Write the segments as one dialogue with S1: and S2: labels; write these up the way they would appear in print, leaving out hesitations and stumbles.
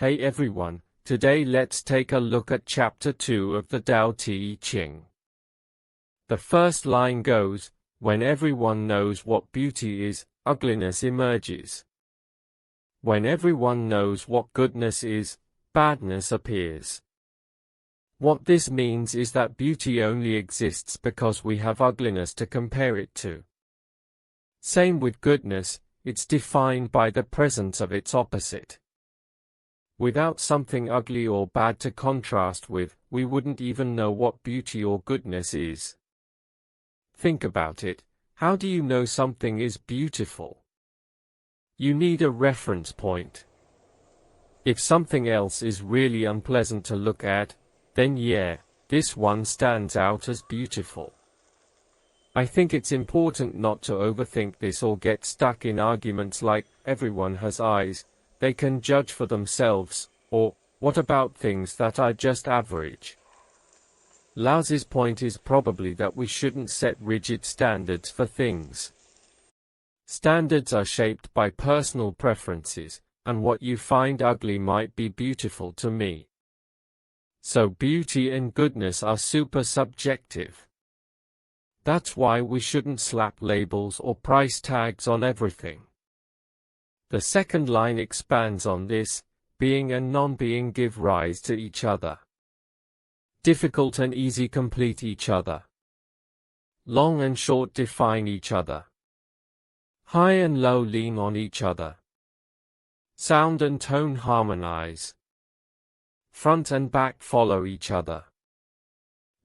S1: Hey everyone, today let's take a look at Chapter 2 of the Tao Te Ching. The first line goes, when everyone knows what beauty is, ugliness emerges. When everyone knows what goodness is, badness appears. What this means is that beauty only exists because we have ugliness to compare it to. Same with goodness, it's defined by the presence of its opposite. Without something ugly or bad to contrast with, we wouldn't even know what beauty or goodness is. Think about it, how do you know something is beautiful? You need a reference point. If something else is really unpleasant to look at, then yeah, this one stands out as beautiful. I think it's important not to overthink this or get stuck in arguments like, everyone has eyes, they can judge for themselves, or, what about things that are just average? Laozi's point is probably that we shouldn't set rigid standards for things. Standards are shaped by personal preferences, and what you find ugly might be beautiful to me. So beauty and goodness are super subjective. That's why we shouldn't slap labels or price tags on everything. The second line expands on this, being and non-being give rise to each other. Difficult and easy complete each other. Long and short define each other. High and low lean on each other. Sound and tone harmonize. Front and back follow each other.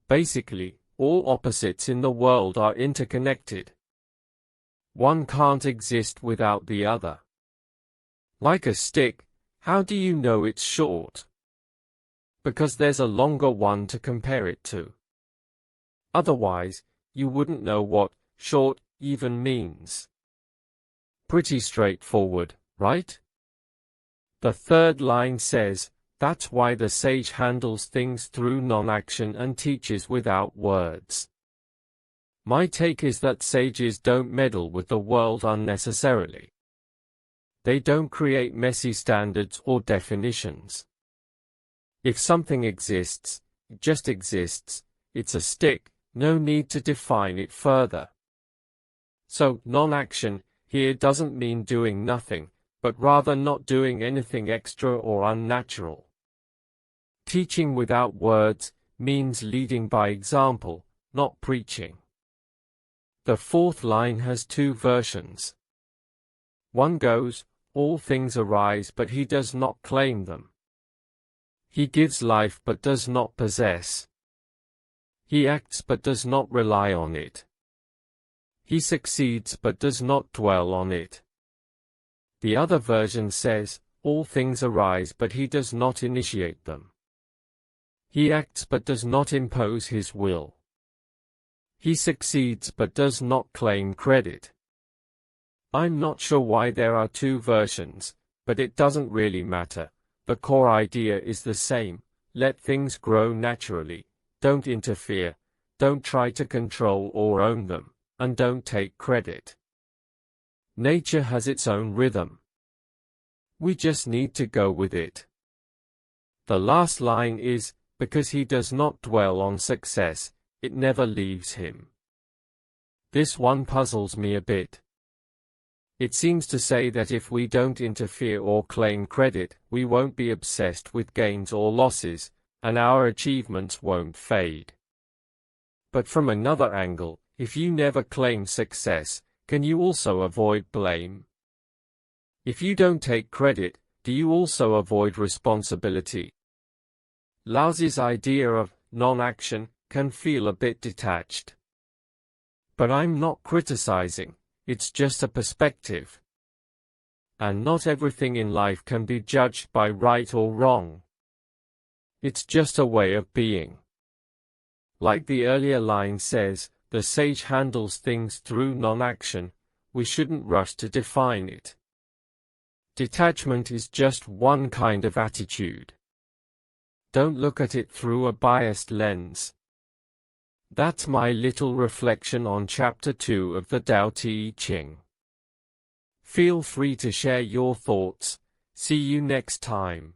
S1: Basically, all opposites in the world are interconnected. One can't exist without the other. Like a stick, how do you know it's short? Because there's a longer one to compare it to. Otherwise, you wouldn't know what short even means. Pretty straightforward, right? The third line says, that's why the sage handles things through non-action and teaches without words. My take is that sages don't meddle with the world unnecessarily. They don't create messy standards or definitions. If something exists, it just exists, it's a stick, no need to define it further. So, non-action here doesn't mean doing nothing, but rather not doing anything extra or unnatural. Teaching without words means leading by example, not preaching. The fourth line has two versions. One goes, all things arise but he does not claim them. He gives life but does not possess. He acts but does not rely on it. He succeeds but does not dwell on it. The other version says, all things arise but he does not initiate them. He acts but does not impose his will. He succeeds but does not claim credit. I'm not sure why there are two versions, but it doesn't really matter. The core idea is the same, let things grow naturally, don't interfere, don't try to control or own them, and don't take credit. Nature has its own rhythm. We just need to go with it. The last line is, because he does not dwell on success, it never leaves him. This one puzzles me a bit. It seems to say that if we don't interfere or claim credit, we won't be obsessed with gains or losses, and our achievements won't fade. But from another angle, if you never claim success, can you also avoid blame? If you don't take credit, do you also avoid responsibility? Laozi's idea of non-action can feel a bit detached. But I'm not criticizing. It's just a perspective. And not everything in life can be judged by right or wrong. It's just a way of being. Like the earlier line says, the sage handles things through non-action, we shouldn't rush to define it. Detachment is just one kind of attitude. Don't look at it through a biased lens. That's my little reflection on Chapter 2 of the Tao Te Ching. Feel free to share your thoughts. See you next time.